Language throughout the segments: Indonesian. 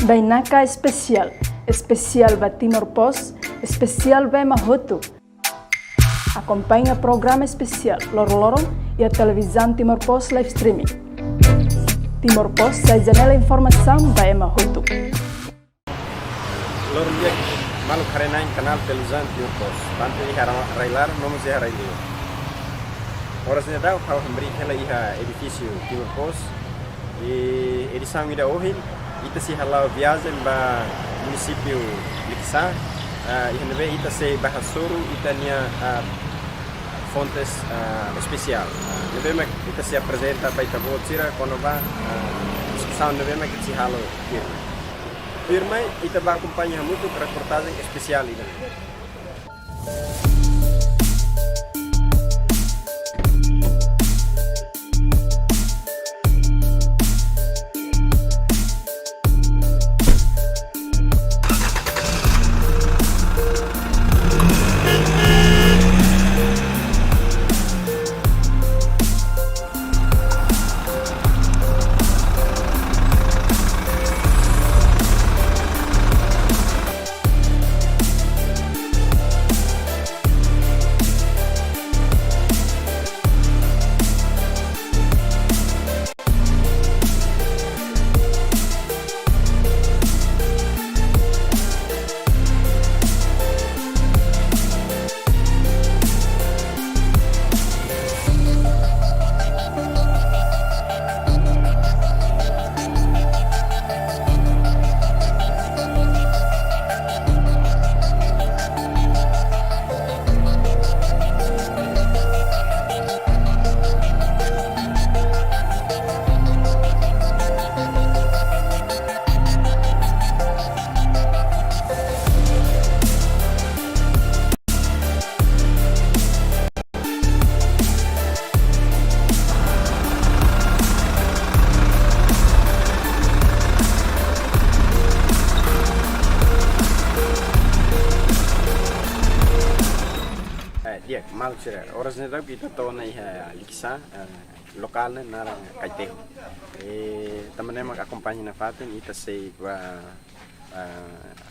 Bainaka especial, especial ba Timor Pos, especial ba Mahotu. Acompanha programa especial Loro-Lorong e a televisão Timor Pos live streaming. Timor Pos sai janela informação ba Mahotu. Lorong dia malu karena kanal televisão Timor Pos. Tanto iha railar, nomo se railio. Orasnya tahu kalau memberi hela iha edifício Timor Pos e edição ida ohin. Ita si halau viagem ba município Liksa, iha nebe ita se bahasuru ita nia fontes especial. Nebe mak ita se apresenta ba ita votira quando ba discussão nebe mak si halo firme. Firme ita ba acompanha muito reportagem especial ida. Dia mal sih. Orasnya tahu kita tahu nih Liksa lokal nih nara Kaiteho. Teman-teman mak acompanha na fatin ita sei gua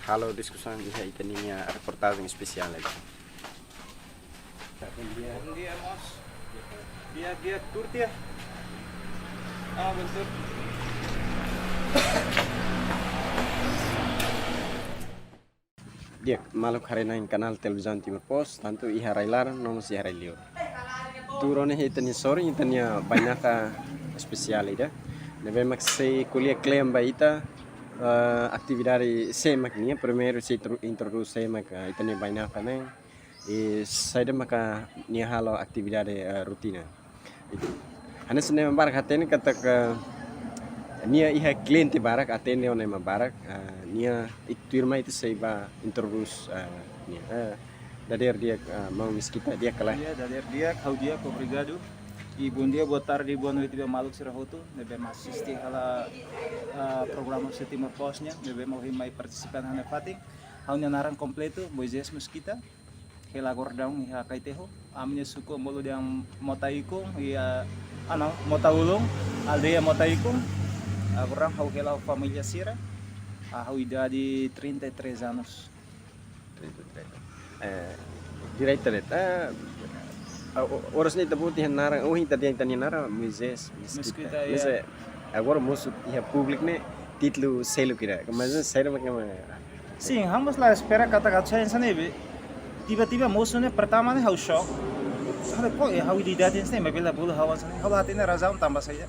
halo discussão ita niya reportagem especial lagi. Bom dia, Mos. Dia Turquia. Bentuk. Dia malu karena kanal televisão Timor Pos, tanto iha railar nomo si railio. Turone hitanya sorry hitanya banyak spesial ida. Nebe mak se kuliah klaim ba ita atividade semak nia primeiro se introduz semak itanya banyak neng. Saya maka nia halo atividade rutina. Hanya sene membarak hatene kata nia iha cliente barak atende one barak nia ikturma itu sei ba introduz nia dader dia mau miskita dia kalah Dader dia kau dia obrigado. E bom dia, boa tarde, boa noite, meu maluco Sirahoto. Nebe assistir hala programa Timor Pos nya, nebe mau himai participar na fating. Haunya narang completo, Moisés Mesquita. Hela gordão iha Kaiteho. Amnya suku molo yang Motaikung ia Motaulung, aldeia Motaikung. Agora hau hela família Sira. Hau idade 33 anos. 33. Direita orasnya tabuti nara tadi yang tanya nara Moisés Mesquita ya. Agora moço ia público né título selo kira. Mas saya macam Sim, vamos lá esperar kata-kata saya sana tiba-tiba moço né pertama né hau shock. Hau kok ya hau idade né mas bela bulu hawa sana. Hau hati né razão tambah saja.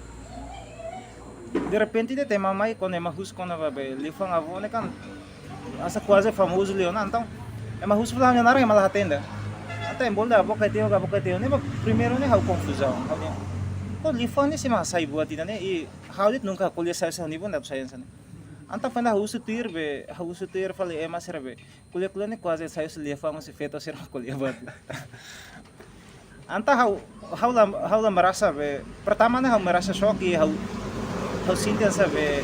De repente de tema mai quando é mahus quando vai lifang avô né kan asa quase famoso leona então é mahus falando nara é malah atenda. Até embolda a boca teu, né? Primeiro né hau confusão. Hau né. Kok lifang né se mas sai buat tidak né e hau dit nunca kuliah saya nível não saya sana. Anta fana hau sutir falei é mas serve. Kuliah né quase saya lifang se feito ser kuliah buat. Anta hau la merasa pertama né hau merasa shock e hau sinta sabe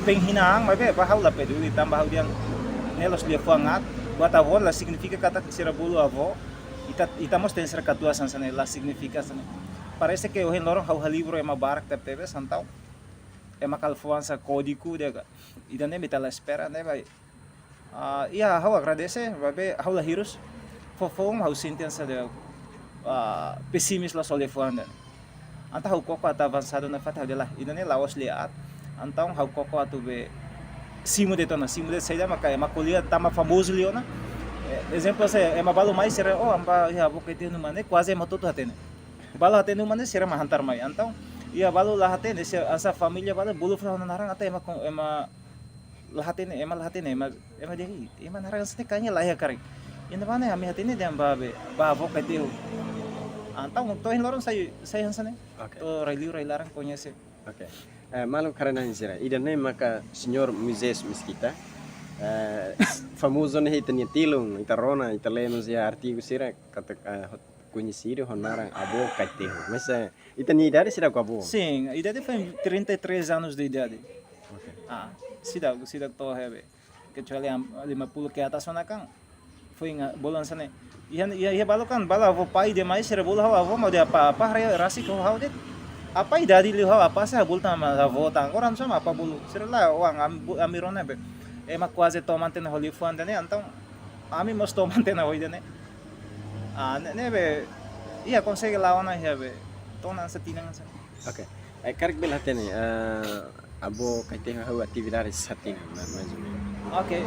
penghinaan mas hau la peduli tambah hau yang nelos lifangat buat avó la significa kata sira bulu avó. Estamos tem cerca de 2 anos, lá significa, parece que hoje em Lorong hau livro é uma barca teve santau, calfuança código de ida nem metala espera né vai ia hau agradece vai hau lahirus fofom hau sentença de pessimis la sole fuanda anta hau koko ata avançado na fata de lá ida nem laos liat então hau koko atu be simu de saída macolia tama famoso liona exemplo se balo mais será amba ia boca ter no mane quase matuto hatene balo hatene no mane será mahantar mai então ia balo lah hatene asa família balo bulu fra na narang ata lah hatene dei narang sete kanya lah ya kari ina bana ami hatene de amba ba boca ter então to hin lorong saya hansane to railarang conhece. Oke. Malu karena insira. Ida nem maka senhor Moisés Mesquita. Famoso nih itanya tilung, itarona, italenos ya artigo sira kata conhecido honarang abo kaiteho. Mas itanya idade sira com abo? Sim, a idade foi 33 anos de idade. Okay. Sida to hebe. Kecuali 50 ke atas mana kan foi bolan sana. Ia balokan bala avo pai demais sira bola avo mau dia apa rasi ko hau det. Apa idade liu hau apa sa bulta ma avo tang orang sama apa bulu. Sira lá uang amirona be. Quase tomante na holi fuanda né então ami mos tomante na hoida né be ia consegue lá ona hebe tona sa tinang sa. Oke. Karik bela tene abo kaite hau atividades satin mais ou menos. Ok,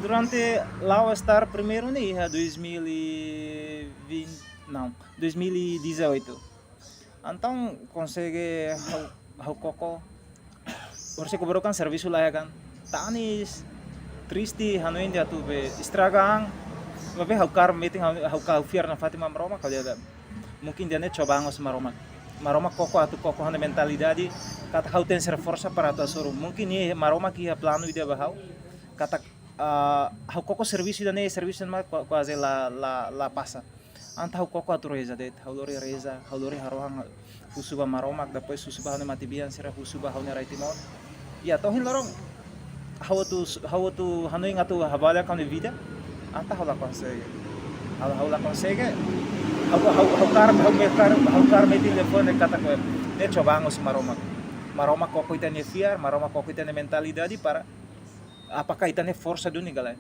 durante lá o estar primeiro né 2018 então consegue hau koko orse cobrokan serviço lá kan tanis triste hanoin dia tu be estragang be hau meeting hau fiar na Fatima Maroma kalau dia mungkin dia ne coba ngos Maroma koko hana mentalidade kata hau tem ser força para tu soro mungkin ni Maroma que plano dia bahau kata hau koko serviço dia ne serviço ma quase la passa anta hau koko atu reza det hau lori harohang husuba Maroma depois husuba hana matibian sira husuba hana raitimon ya tohin lorong hau tu hanoin atu habala kan vida anta hau la consegue hau kar me telefone kata ko ne cobangos Maroma koko itane fiar Maroma koko itane mentalidade para apakah itane força do ni galera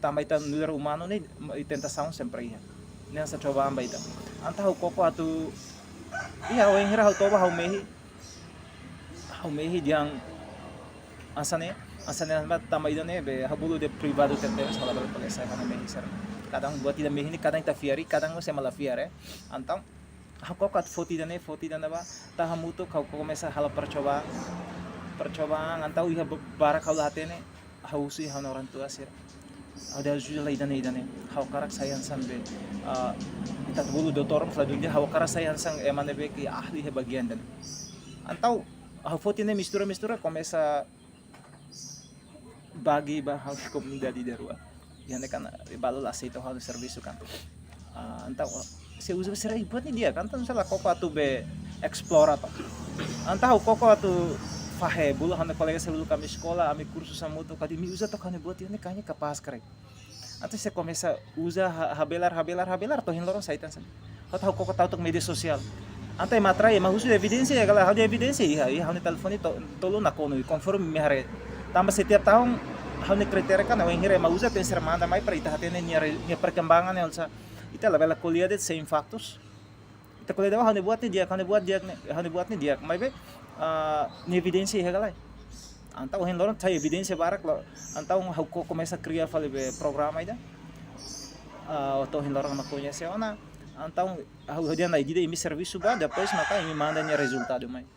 também tá no humano ne tentação sempre ia nessa coba amba ita anta hau koko atu ia o enhira hau toba hau mehi yang asane mas também dane be habulu de privado tentemos falar para polícia kana mehi ser kadang buat tidak mehi ni kadang ta fiari kadang se mala fiare então hau koko at foti dane ba tahamuto kau começa hala percobaan antau ia barak hau latene hau si hau orang tua sir ada juga idane hau karak sayan sambe kita bulu doktor selanjutnya hau karak sayan sang emane be ki ahli he bagian dan antau hau foti ne mistura começa bagi bahal komunidade de rua yang kan balol aceito hal serviço kan então se usa será buat ni dia kan então salah koko atu be explora pa antau koko atu fahe bulu hana kolega sebelum kami sekolah kami kursus samuto kadi mi usa to kan buat ini kayaknya kapas kare atau se começa usa habelar to hin lorong saitan san hau koko tau tok media sosial antai matrai mahusu evidência ya galera hau de evidência ia hau ni telefone tolo na kono conforme me hare tambah setiap tahun hal ni kriteria kan yang hire mausa tem ser manda mai para ita hatene ni perkembangan yang sa ita la bela kuliah det same factors ita kuliah hal ni buat ni dia mai be ni evidência ya galai antau hen lorong tai evidência barak lo antau hau ko começa criar fale be programa ida atau hen lorong makonya se ona antau hau dia na ide imi serviço ba depois maka imi manda ni resultado mai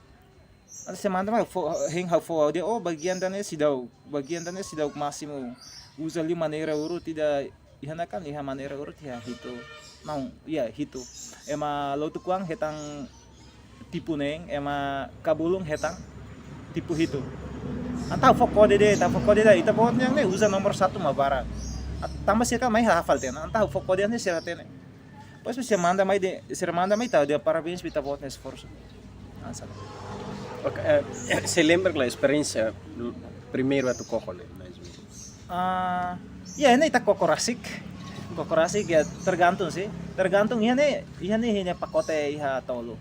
ada semana mais heng hau fo dia bagian dane sidau máximo usa li maneira urut tidak ihanakan liha maneira urut ya hito não ya hito ema lotu kuang hetang tipu neng ema kabulung hetang tipu hito antau foko de ita bot yang ne usa nomor 1 mabara tambah sih kan mai hafal tena antau foko de ne sira tena pois você manda mai tá dia parabéns pita bot nesse esforço sabe. Okay, se lembra da experiência primeiro atu koko né mesmo? Ya ini ita koko rasik ya tergantung sih. Tergantung ini pakote iha tolo.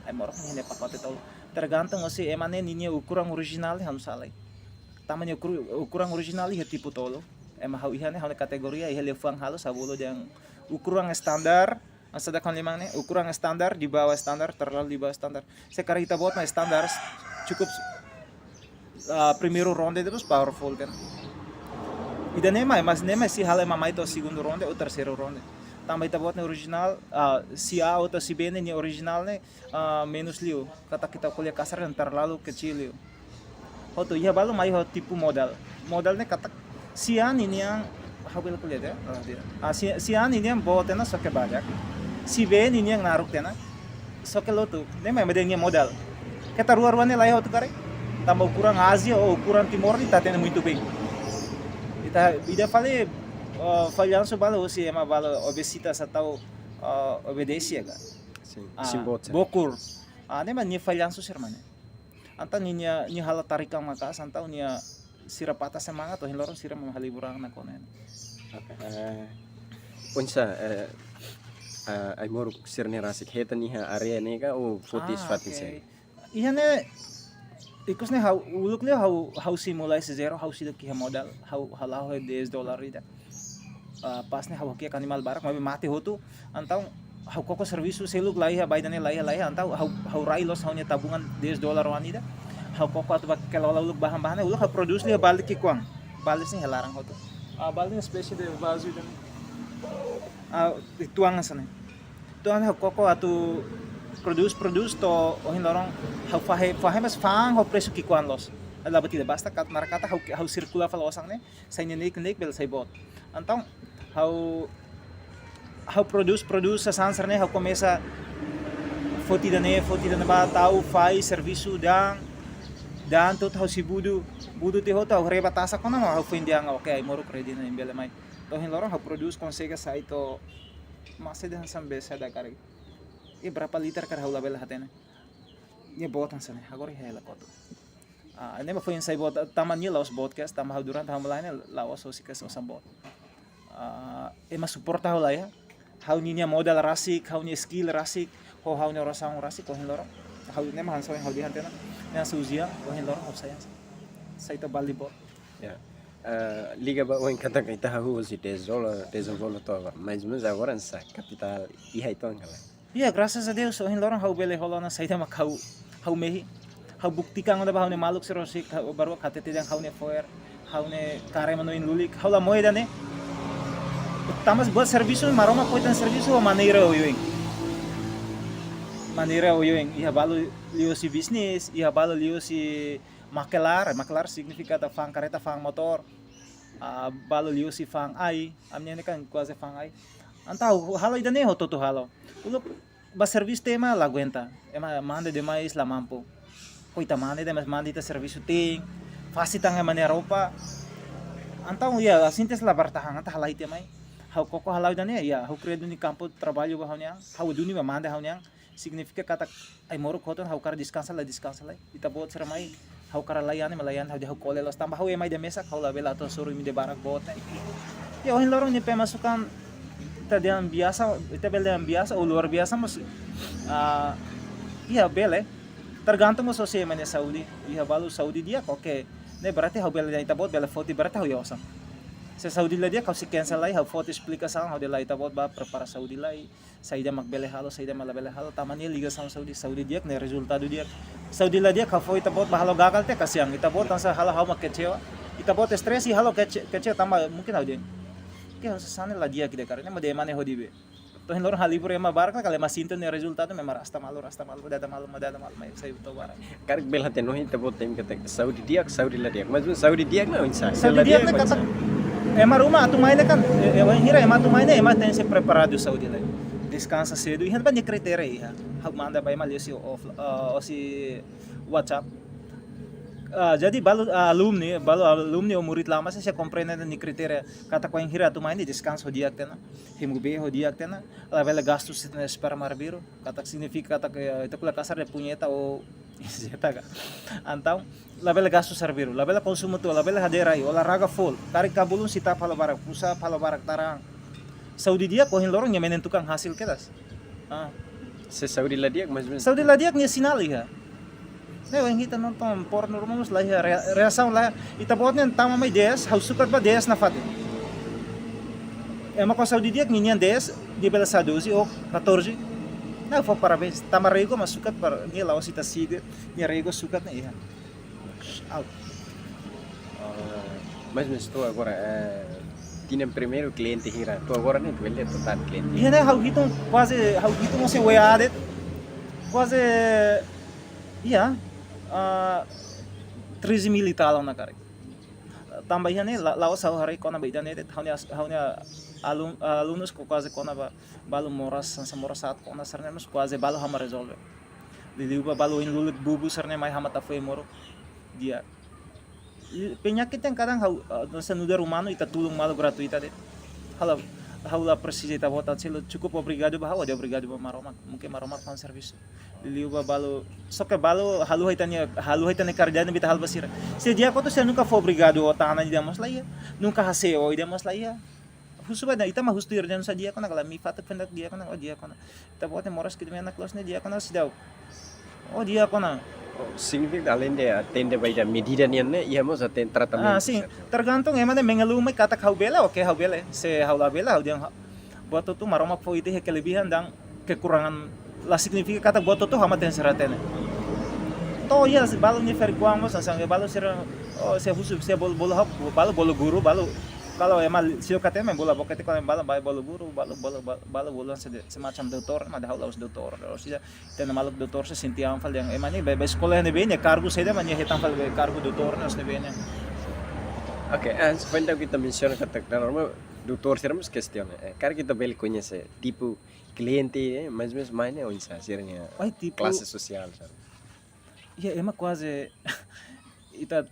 Ay morok ni pakote tolo. Tergantung si emane ninya ukuran original hanu salai. Tamannya ukuran original ya tipo tolo. Ema hau ihane hau kategoria ihe lefang halus sabulo yang ukuran standar. Sedangkan limangnya ukuran standar di bawah standar terlalu di bawah standar. Sekarang kita buat standar cukup primeiro ronde terus powerful kan. Ida nema mas nema si hal ema itu segundo ronde ou terceiro ronde. Também kita buat original si A atau si B ini original menos liu. Kata kita kuliah kasar yang terlalu kecil liu. Hoto iya balu mai ho tipu modalnya kata si A ini yang habis kuliah ya. Si A ini yang bawa tena soke banyak. Si B ini yang naruh tena soke lotu. Nema medenya modal. Kita ruar-ruarnya lai ho tu kare. Tambah ukuran Ásia ou ukuran Timor ini tá tendo muito bem. Ida falei falhanço balo se ema balo obesitas atau obedência ga. Sim, simbot. Bokur. Nema ni falhanço sermane. Anta ninya ni hala tarikang maka santau nia sira patah semangat atau hilorong sira mahaliburang na konen. Punsa ai moruk sirne rasik heta ni ha area ni ka o fotis fatin se. Iya ne ikus ne uluk le how simulai se zero how sida ki modal how halau $10 ida. Pas ne how ki animal barak mabe mati hotu antau how koko servisu seluk lai ha baidane lai antau how railos how nya tabungan $10 wanida. How koko atu bak kelola uluk bahan-bahannya uluk how produce le balik ki kuang. Balik ni helarang hotu. Balik spesial de vazu dan tuang sana. Tuang how koko atu produce to ohin lorong how fahe mas fang how preço que kuan los ala batida basta kat markata how circula fal osang ne sa nek bel sai bot então how produce sa sansar ne how começa fotida ba tau faz serviço dan tot how si budu te hota how reba tasa kona how findiang okay moro credit na imbele mai to ohin lorong how produce consegue sa ito masih dan sampai sada kare. Berapa liter kar haula bela hatena ya botan sana agora hela koto nema foi ensai bot tamannya laos podcast tamah durante hamlaine laos osikas osam bot ema support haula ya hau ninya modal rasik hau nya skill rasik ho hau nya rasang rasik ko hinloro hau nema hanso hau di hantena yang suzia ko hinloro hau saya to bali bot ya liga ba o encanta que tá rua se desenvolve toda mas agora nessa capital iha itu angala. Iya, graças a Deus, ohin lorong hau bele holo na saida mak hau mehi. Hau bukti kang da hau ne maluk serosik baru katete dang hau ne foer, hau ne kare manoin lulik, hau la moeda ne. Tamas buat serviço maroma poitan serviço maneira oyoing. Iya balu lio si bisnis, iya balu lio si makelar significa ta fang kareta fang motor. Balu lio si fang ai, amnya ne kan quase fang ai. Antau halo idane ho toto halo. Uluk ba serviço tema la aguenta. Ema manda demais la mampu. Coita manda demais manda ita serviço ting. Fácil tanga maneira roupa. Antau ya assim tes la bertahan anta halai temai. Hau koko halau idane ya hau credo ni campo trabalho ba haunya. Hau duni ba manda haunya. Significa kata ai moro koton hau kara descansa la. Ita bot seramai hau kara layan hau kole los tambah hau emai de mesa hau la bela to suru mi de barak bot. Ya ohin lorong ni pemasukan kita bela yang biasa ou luar biasa mas iya bela tergantung mas sosial mana Saudi iya balu Saudi dia oke ne berarti hau bela ita bot bela foto berarti hau yosam se Saudi lah dia kau si cancel lai hau foto explicação hau de lai ita bot ba prepara Saudi lai saida mak bela halo saida mala bela halo tamannya liga sama Saudi dia ne resultado dia Saudi lah dia kau foto ita bot ba halo gagal te kasiang ita bot tansa halo hau mak kecewa ita bot stres i halo kecewa tambah mungkin hau dia que sana la dia kide karena mo de mane hodibe to hin lor halibur ema barka kale masinto ne resultado me marasta malu dada malu mai sai to bara kar bel haten no hita bot tem kata Saudi dia la dia mas Saudi dia na insa Saudi dia kata ema rumah tu mai kan hira ema tu mai ne ema tem se preparado Saudi lá descansa cedo e handa kriteria hau manda ba ema lesi off si WhatsApp. Jadi balu alumni o murid lama saya compreende ni kriteria kata ko yang hira tu main di descanso dia tena himubeho dia tena la vela gastos na espera marbiru kata significa kata que ita kula kasar de punheta o zeta então la vela gastos serviru la vela consumo tu la vela haderai o la raga full tarik kabulun sita pala barak tarang Saudi dia ko hin lorong nya menentukan hasil kedas Se Saudi lah dia mais ou menos. Saudi lá dia que sinal ya. Né, o kita nonton porno normal lá ya reação lá. Ita buat nih tama mai 10, hau sukat ba 10 na fati. Ema com Saudi dia que ninha 10, dia bela sa 12 ou 14. Não, foi parabéns. Tama rego mas sukat para ni lawas ita siga, ni rego sukat na iya. Out. Mais ou menos tu agora tinha primeiro cliente hira. Tu agora nem tu vende total cliente. Iya né, hau hitung se weadet. Quase iya 13 mil talang na kare. Tambah iya né, lawas hau hari kona beda né, haunya alunos ko quase kona ba balo moras sa moras at kona sarne nos quase balo hama resolve. Diliuba balo in lulut bubu sarne mai hama ta foi moro dia. Penyakit yang kadang sa nudar humano ita tulong malo gratuita de. Hau la precisa ita bota selo cukup obrigado ba hau de obrigado ba maromak mungkin maromak pan serviço. Diliuba balo só que balo halu haitane cardiano bita halbasira. Se dia ko to se nunca foi obrigado o tana de demos lá ia. Nunca haseo demos lá ia. Husuba da ita ma hustu irden sa dia kana kala mi fatak pendak dia kana o dia kana. Ita bote moras que na close ne dia kana sidau. O dia kana. Significa além de atender vai da medida nianne, íamos atender tratamento. Ah, sim. Tergantung emang mengalumai kata kau bela, oke kau bela. Se hau la bela, dia buat tu maroma foi itu kelebihan dan kekurangan. La significa kata buat tu hama ten seratene. To ya balo ni fer kuamos sang balo sira oh se husu se bolo guru balo kalau emang sio kata emang bola bokete kalau balo bolo guru bolo semacam doutor mas hau laus doutor sih ten maluk doutor se sentia anfal yang emang ni be sekolah ne bene cargo seda man ya hetan fal cargo doutor nos ne bene. Oke, sepanjang kita menciona kata normal doutor seremos questão. Cara kita bel conhece tipo cliente, mais ou menos mais né, onde sirnya classe social. Ya emang quase ita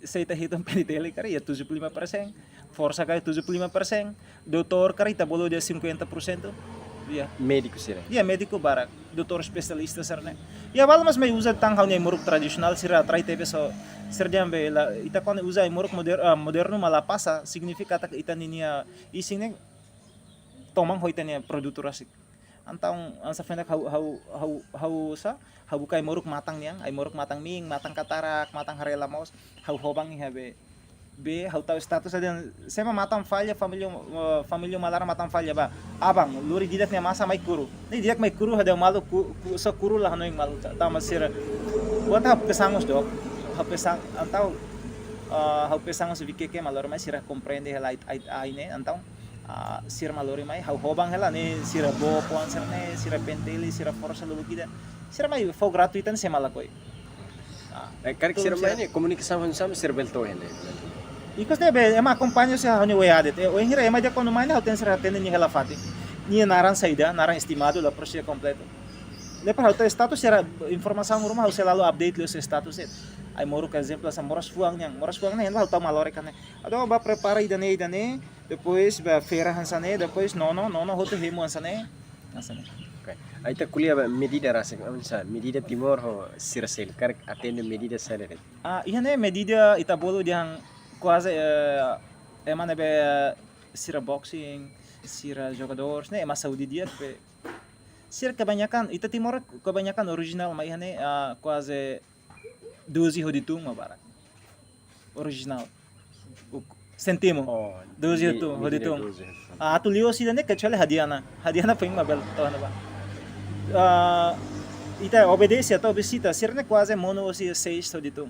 saya ita hitung penitele kare ya 75%, força kare 75%, doutor kare ita bolo dia 50%. Ya. Médico sira. Ya médico barak, doutor especialista sarne. Ya balo mas may usa tang hau muruk tradisional sira trai tebe so serdiam be la ita kon usa muruk moderno malapasa significa tak ita ninia ising tomang hoitania produturasik. Antang ansa fendak hau bukai muruk matang niang, ai muruk matang ming, matang katarak, matang harela maus, hau hobang habe. B hau tahu status ada sema matang falha família malara matang falha ba. Abang, luri didak ne masa mai kuru. Ni didak mai kuru ada malu so kuru lah no malu ta masira. Buat hau pesangos dok. Hau pesang antau hau pesangos vikeke malor mai sira compreende hela ai ne antau sira malori mai hau hobang hela ne sira bo ponser ne sira penteli sira força lulu kita sira mai fo gratuitan se malakoi Cara que sira mai ne comunicação sama sira belto ne ikos ne be ema acompanha se hani weadet o enhira ema dia quando mai ne ten sira tende ni hela fati ni naran saída naran estimado la processo completo depois o status sira informação rumah se lalu update lo se status it ai moro que exemplo essa moras fuang ne ela tá malore kan ne ado ba prepara idane depois ba feira hansane depois nono hoto hemu hansane. Okay. Aí tá kuliah medida rasa medida timor ho sirasel kar atende medida salary. Iya ne medida ita bolo diang quase emane be sira boxing, sira jogadores ne ema Saudi dia pe sira kebanyakan ita timor kebanyakan original mai ne quase 12 hoditung mabarak. Original. Sentimo. 12 itu hoditung. Tu liu sida ne kecuali hadiana peng mabel tahu na ba. Ita obedece atau obesita sirne quase mono si 6 hoditung.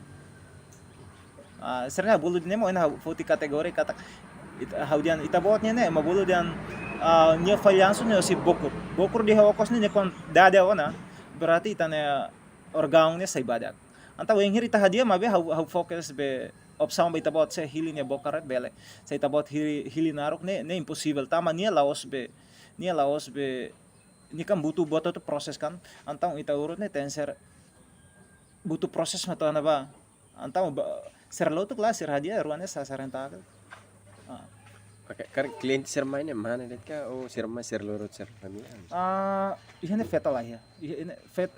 Sirne bulu ne mo ena foti kategori kata haudian ita botnya ne mabulu dan nya falhanço ne si bokur di hawakos ne kon dada ona berarti ita ne organ ne sai badak. Antau yang hiri tahadia mabe hau fokus be opção ba itabot se hili ne bokaret bele se itabot hili narok ne impossível tama nia laos be ni kan butuh buat itu proses kan antau ita urut ne tenser butuh proses mata na ba antau ser lo tu kelas ser hadia ruannya sasarenta Oke, kar cliente ser mai ne mana det ka o ser mai ser lorot ser família. Ini feta lah ya. Ini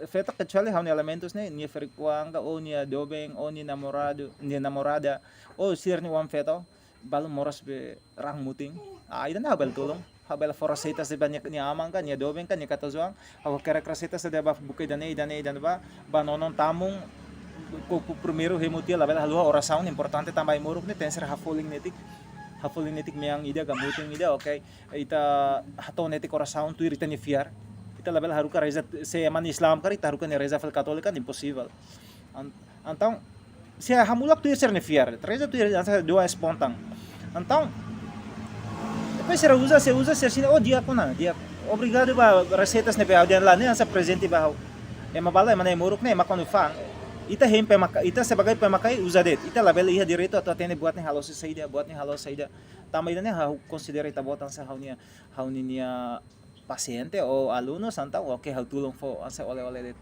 feta kecuali hanya elementos ne ni frequanga o ni dobeng o ni namorada o sir ni wan feta balu moras be rang muting. Ida na bal tulong. habela fora seitas de banyak ni amang kan ni doben kan ni katazuang hau kera kraseitas de ba bukai danei ba nonon tamung ko primeiro remutia labela halua oração importante também moruk ni tenser hafoling netik meang ida gamuting ida okay ita hato netik oração tu irita ni fiar ita labela haruka reza se man Islam kari taruka ni reza fel katolika impossível então se hamulak tu ser ni fiar reza tu irita doa espontang então depois se usa ser sini oh dia obrigado ba receitas ne pe audian lá ne asa presente ba ema bala ema ne moruk ne makonu fang ita sebagai pemakai usa det ita label iha direito atau atende buat ni halos saida também ne hau considera ita botan sa hau nia paciente ou aluno santa oke hau tulong fo asa oleh det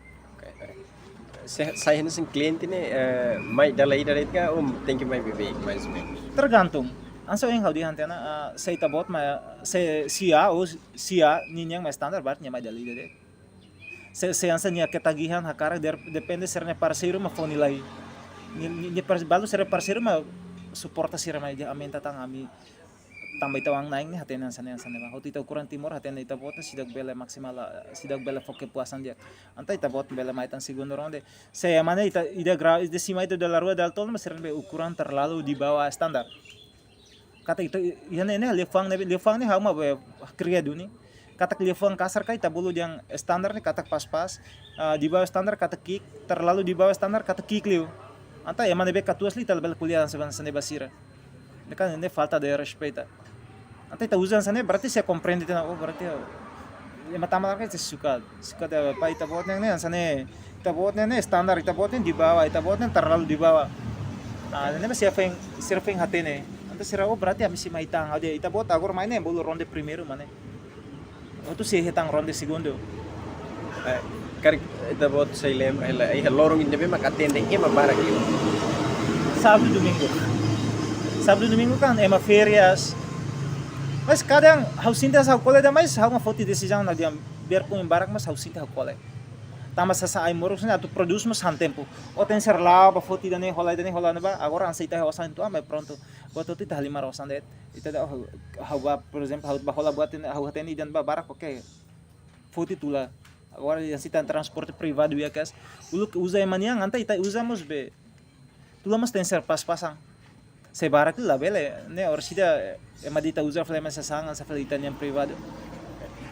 Saya hendak sing cliente ni mai dalai ka thank you mai bebe mais menos. tergantung anso yang hau di hantena sa ita bot ma se sia ninyang ma standar bar nya mai dalai det se ansa nia ketagihan hakara depende ser ne parceiro ma fo nilai ni balu ser parceiro ma suporta sira mai dia amenta tang ami tambay tawang naing ni hatenan sana ba hoti taw kurang timor haten ita bota sidag bela maksimal sidag bela foke puasan dia anta ita bot bela maitan segundo ronde saya mana ida grau de cima itu da rua del tol mas be ukuran terlalu di bawah standar kata itu ini lefang ni hama be kriya duni kata lefang kasar kai tabulu yang standar ni kata pas-pas di bawah standar kata kick terlalu di bawah standar kata kick liu anta ya mana be katuas li talbel kuliah sana basira kan ini falta de respeito anta ita usan sana berarti saya compreende tena oh berarti ya matama kan suka de pa ita bot nang sana ita bot nang standar ita bot di bawah ita bot nang terlalu di bawah ini masih surfing hatene anta sira oh berarti amisi maitang ade ita bot agora maine bolo ronde primeiro mane itu sih hitang ronde segundo Kar ita bot saya lembra ai lorong inde be makatende ema barak yo Sábado e domingo kan ema férias. Mas kadang hau sinta sa kole da mais hau uma foto decisão na dia ber com embarque mas hau sinta hau kole. Tama sa ai moros na tu produz mas han tempo. O tem ser lá ba foto da ne hola na ba agora aceita hau san tu mas pronto. Buat tu ta lima rosan det. Ita da hau ba por exemplo hau ba hola buat hau hateni dan ba barak okay. Foto tu lá. Agora assim tá transporte privado ya kas. Uluk usa emaniang anta ita usamos be. Tu lá mas tem ser pas-pasang. Se barak la bele ne orsida emadita usa flema sa sangan sa falitan yang privado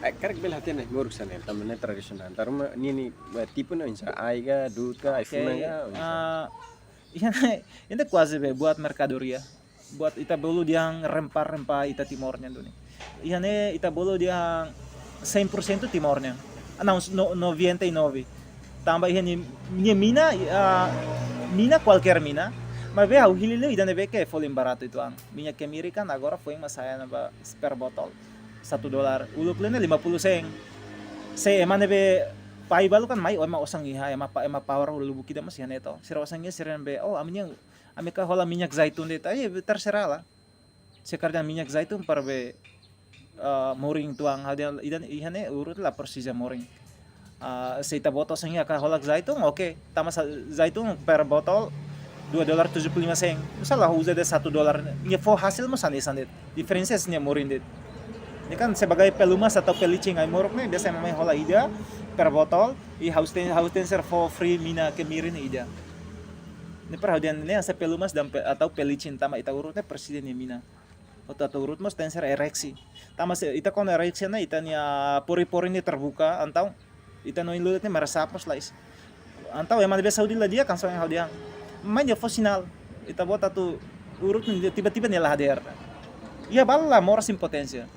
Karak bel hatian nguruk sana tamane tradisional taruma ni tipe na insa aiga dutka iphone ga ini quase be buat mercadoria buat ita bolu diang rempah-rempah ita timornya doni ihane ita bolu diang 100% timornya não 99 tambah ihani mina qualquer mina mas ve hau hililo idan be ke folim barato itu ang minyak kemiri kan agora foi masaya na ba per botol $1 uluk lene 50 seng se emane be pai balu kan mai ema osang iha ema power lubu kita mas yan ito sira osangnya siren be oh amika hola minyak zaitun det ay terserah lah sekarang minyak zaitun par be moring tuang hadian idan ihane urut la persija moring se ita botol sengnya ka hola zaitun oke tama zaitun per botol $2.75 seng. Masalah usa de $1. Nya for hasil mo sanit. Diferensias nya morin det. Ini kan sebagai pelumas atau pelicing ay morok nih biasa mamay hola ida per botol i hausten ser for free mina kemirin ida. Ini perhadian ini asa pelumas dan atau pelicin tama ita urutnya presiden ya mina. Atau urut mas tenser ereksi. Tama ita kon ereksi na ita nya pori-pori ini terbuka antau ita no ilutnya meresapos lais. Antau emang biasa Saudi lah dia kan soalnya haudiang. Main dia final ita bota tu urut tiba-tiba nela hadir ia bala moras impotência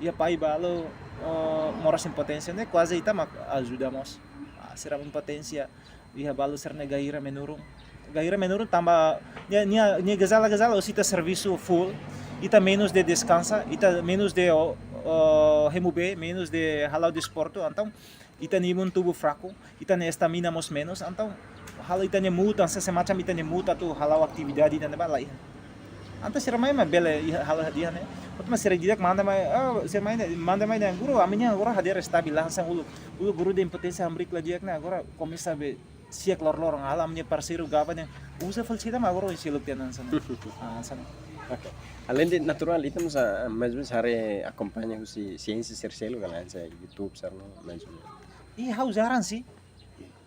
ia pai balo moras impotência né quase ita mak ajudamos será impotência ia balo ser gaira menurun tambah nia gazala o sita serviço full ita menos de descansa ita menos de remove menos de halau de esporto então ita nimun tubuh fraco ita ne estamina mos menos então halo itanya muta sa semacam itanya muta tu halau atividade dan balai anta sira mai bele halo hadiah ne utma sira didak manda mai sira mai manda mai dan guru aminya agora hadir stabil langsung ulu guru de impotência amrik la diak na agora começa be siak lor alamnya parceiro gava ne usa falsida agora siluk tenan sana sana Oke. Além de natural, itu mesmo sare acompanha si ciência sercelo kan sa YouTube sarno mesmo. Ih, hau jarang sih.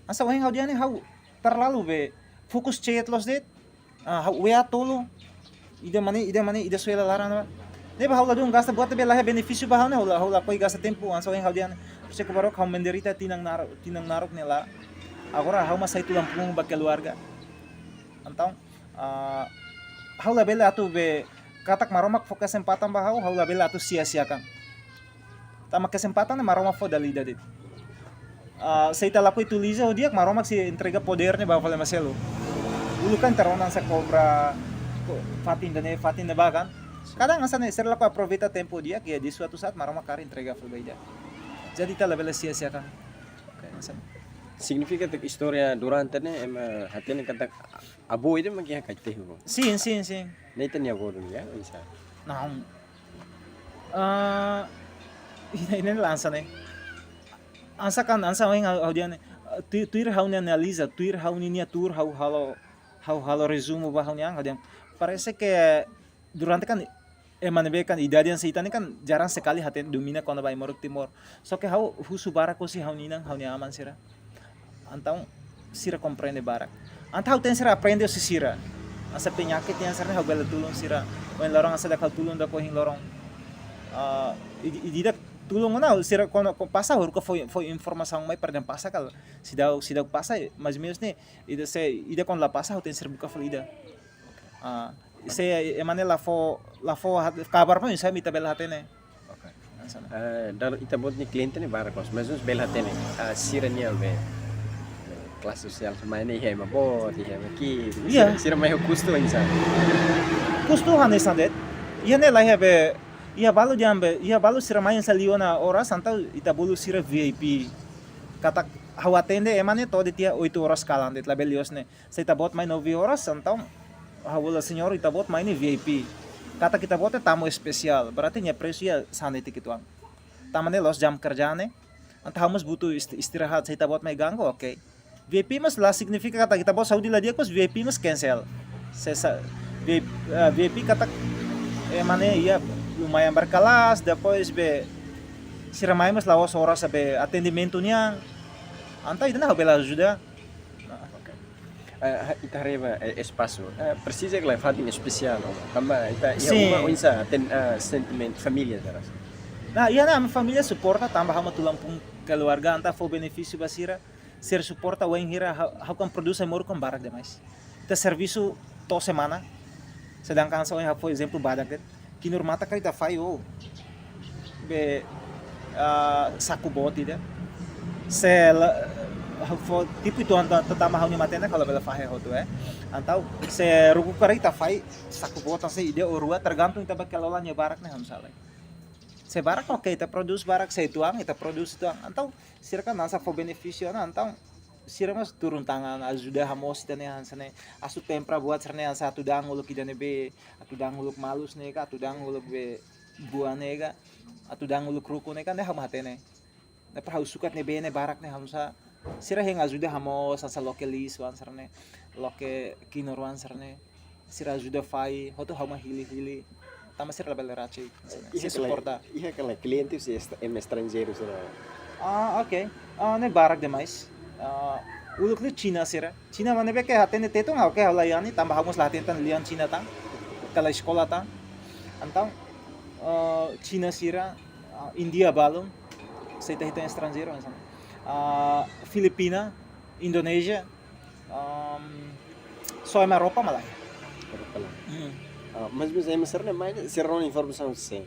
Asa wahing hau dia nih hau terlalu be fokus chat los det. Hau wea tolo. Ida mani ida suela larana. Deba hau ladung gasta buat be lah benefício ba hau ne hau la koi gasta tempo asa wahing hau dia. Você que barok hau menderita tinang narok nela. Agora hau masai tulang punggung ba keluarga. Então, hau la bela atu be katak maromak fo kesempatan ba hau la bela atu sia-siakan. Tama kesempatan na maromak fo dalida dit. Seita lapo itu liza o dia maromak si entrega podernya ba fala Marcelo. Dulu kan taronan sa cobra fatin na bagan. Kadang asa ne ser lapo aproveita tempo dia que di suatu saat maromak kari entrega fo baida. Jadi ta la bela sia-siakan. Okay, Significa que história durante né hatene kata abo itu maki hakate ho. Sim. Neitan ya bodo ya isa. Não. Ini lança né. Ansa weng hau dia né. Tuir hau ne analisa, tuir hau ni tour hau resumo ba hau hau dia. Parece que durante kan emane kan idade yang seitani kan jarang sekali haten domina quando vai Morok Timor. Só que hau husu barako si hau ni aman sira. Então sira compreende barak. Antau tem sira aprende si sira. Asa penyakit yang sira hau bela tulung sira. Wen lorong asa dakal tulung da ko hin lorong. Ididak tulung na sira quando passa hor ko foi informação mai perdem passa kal. Sidau passa mas meus ne ida quando la passa tem sira buka falida. Se emane la fo kabar pun saya mita bela hatene. Dar ita bot ni cliente ni barakos, mesmo bela hatene. Sira ni albe. Kelas sosial semaine ihe mabot, ihe maki. Sira mai custo insa. Custo hane sandet. Ia ne lah be ia balu sira mai sa liona horas antau ita bulu sira VIP. Kata hau atende emane todo dia 8 horas kalandet la belios ne. Sa ita bot mai 9 horas antau hau la senhor ita bot mai ni VIP. Kata kita bot tamu especial, berarti nya preço ia sandet kituang. Tamane los jam kerja ne. Antau mas butuh istirahat sa ita bot mai ganggu, okay. VIP mas lah significa kata kita bos Saudi lah dia kos VIP mas cancel. VIP kata emane ia lumayan berkelas, depois be siramai mas lawas horas be atendimentonya. Anta itu nah bela ajuda. Ita reba espaço. Precisa que leva em especial, kamba ita ia uma insa ten sentiment família daras. Nah, iya na família suporta tambah hama tulang pung keluarga anta fo benefício basira. Ser suporta o hira how kan produce moro com barak demais. Ita serviço to semana. Sedangkan sa por exemplo badak que normata kai ta fai o be saku boti da. Se for tipo itu anta tama hau ni matena kalau bela fahe ho tu Antau se ruku kari ta fai saku bota se ide o rua tergantung ita bakelola nya barak ne hamsala. Se barak okay, ita produce barak sa ituang, ita produce ituang. Antau sira kan nasa for benefício na antau sira mas turun tangan ajuda hamos tane hansane asu tempra buat serne ansa atu danguluk idane be atu danguluk malus ne ka atu danguluk be buane ka atu danguluk ruku ne kan ne hamatene. Na pra usukat ne be ne barak ne hamsa sira heng ajuda hamos ansa lokelis wan serne loke kinorwan serne sira ajuda fai hoto hama hili tama sira label rache se suporta Ihe kala cliente se estrangeiro sira. Okay. Ne barak demais. Uluk ni China sira. China mane be ke hatene tetong ha ke hala yani tambah hamos latin tan lian China tang. Kala sekolah tang. Antang China sira, India balon. Sa ita estrangeiro ansan. Filipina, Indonesia. Só é Europa malay. Europa lang. Mas ay masarna may sira ron informação sem.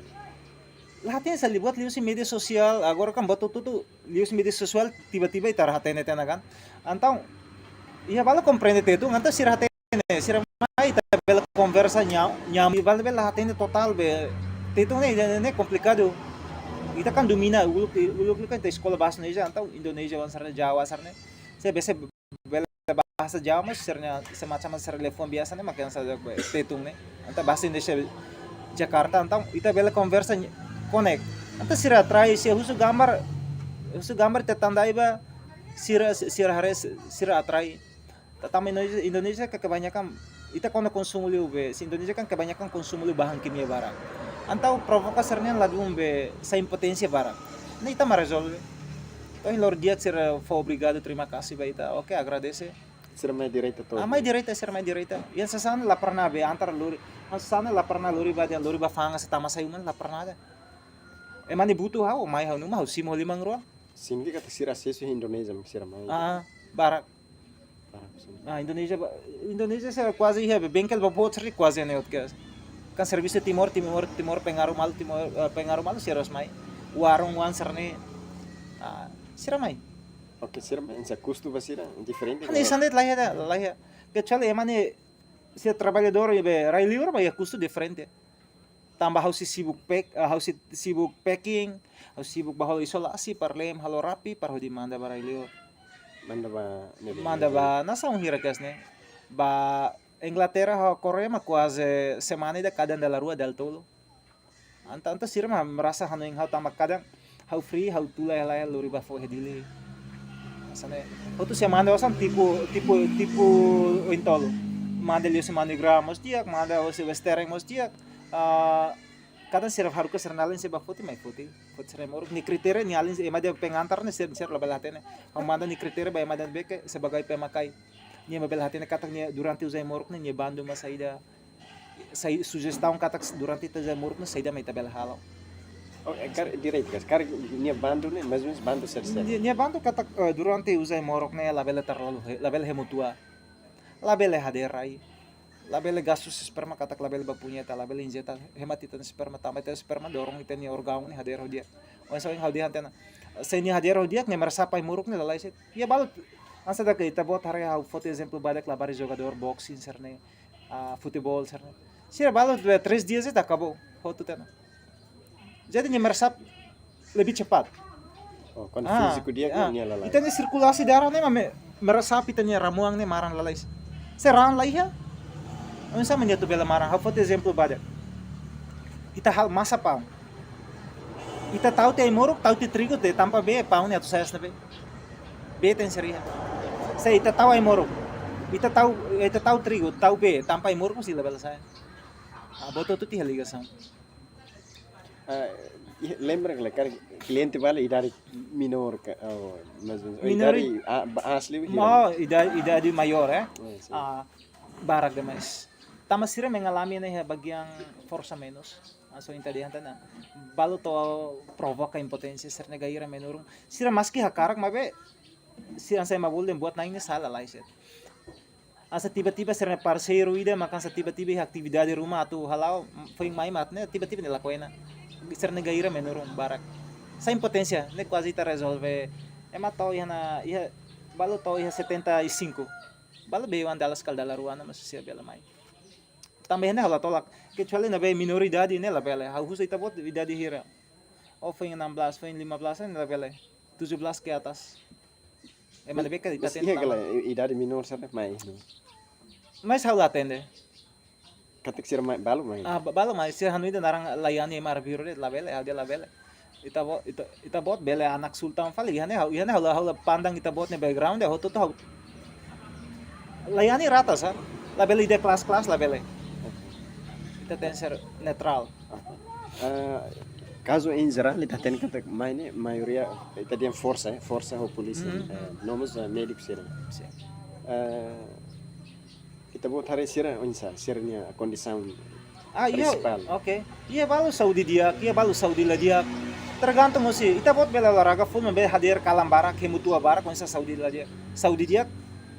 Lahat yan sa libuat lius media sosial agora kan bato tutu lius media sosial tiba-tiba itar hatene tena kan antau ia bala comprende tetu nganta sira hatene sira mai ta bela conversa nyam bala bela hatene total be tetu ne complicado ita kan domina uluk kan ta sekolah bahasa Indonesia antau Indonesia wan sarna Jawa sarna saya biasa bela bahasa Jawa mas sarna semacam sarna telefon biasa ne makan saja tetung ne anta bahasa Indonesia Jakarta antau ita bela conversa connect. Anta sira atrai se husu gambar tetandai ba sira atrai. Tatama Indonesia kebanyakan ita kono konsumo liu be, si Indonesia kan kebanyakan konsumo liu bahan kimia barang. Antau provokasarnya lagu be sa impotência barang. Nah ita resolve. Então, lor dia ser foi obrigado, terima kasih ba ita. Oke, agradece. Sira mai direita todo. Ah, mais direita, ser mais direita. Yang sasana la pernah be antara lori. Sasana la pernah lori ba fanga sa tama sayuman la pernah ada. Emang butuh hau, mai hau numa hau simo limang ruang. Sindi kata sira sesu Indonesia sira mai. Barak. Para sim. Indonesia saya quase ia bengkel babot seri quase neot ke. Kan serviço Timor pengaruh malu siros mai. Warung wan serne. Sira mai. Oke, sira mai sa custo ba sira diferente. Ani sandet lah ya. Kecuali emang se trabalhador be rai livre mas custo diferente. Tambah harus sibuk packing, harus sibuk bahwa isolasi parlem halo rapi parho di manda barai liur. Manda ba nasa un hira kasne. Ba Inglaterra ha Korea ma quase semana da cada da rua del tolo. Anta sira ma merasa hanu ing hau tambah kadang hau free hau tula ela lori ba fo hedili. Asane. Otu semana wasan tipo intolo. Manda liu semana gramos diak, manda o se westereng mos diak. Kadang sira haru ke sernalin se ba foto sira moruk ni kriteria ni alin ema dia pengantar ni sira label hatene pamanda ni kriteria ba ema dan beke sebagai pemakai ni label hatene katak ni durante usai moruk ni bandu ma saida sugestão katak durante usai moruk ni saida mai tabel halau. Oh, direito, kar ni bandu ni mais ou menos bandu ser. Ni bandu katak durante usai moruk ni label hemutua label haderai label gasus sperma katak label bapunya ta label injeta hematitan sperma tamata sperma dorong iten ni organ ni hadero dia on sa hau dia antena se ni hadero dia ne mersapai muruk ni lalai set ya balut ansa da ke tabot hare hau foto exemplo badak labari jogador boxing serne futebol serne sira balut 3 dias eta acabou foto tena jadi ni mersap lebih cepat. Oh, kan físico dia ni lalai. Iten sirkulasi darah ni meresap iten ni ramuang ni marang lalai seran lai ya. Unsa man yato bela marang, hau foto exemplo badak. Ita hal masa pau. Ita tahu te morok, tahu te trigo te tampa be pau ni ato sayas na be. Be ten seria. Sa ita tahu ay morok. Ita tahu trigo, tahu be tampa ay morok sila bela saya. Boto tu ti haliga sam. Lembra que cara cliente vale idade minor mas idade asli idade maior barak demais. Tama sira mengalami na bagiang força menos. So intadihan na balo to provoca impotência ser negaira menurung. Sira maski hakarak mabe sira saya mabul dem buat naing sala lai set. Asa tiba-tiba ser parceiro ida makan sa tiba-tiba aktividade rumah tu halau foi mai matne tiba-tiba nila koena. Ser negaira menurung barak. Sa impotência ne quase ta resolve. Emato ia balo to ia 75. Balo be andalas kaldala ruana mas sira bela mai. Também né ela tolak kecuali na be minoridade né la bela hau husa itabot idade hira ou foi em 16 foi em 15 né la bela 17 ke atas mana be ka ita ten idade minor sabe mai mas hau atende katik sira mai balo mai sira hanu ida narang layani mar biro la bela itabot bela anak sultan fali hane hau pandang itabot ne background hau to layani rata sa la bela ide kelas la bela kita tem ser neutral. Caso em geral, ele tem que a maioria está tem força ou polícia, nomes médicos serem. Kita buat hari sira onsa sirnya condição principal. Okay. Ia balu Saudi dia, la dia. Tergantung sih. Kita buat bela olahraga full membe hadir kalam barak, hemutua barak onsa Saudi la dia. Saudi dia.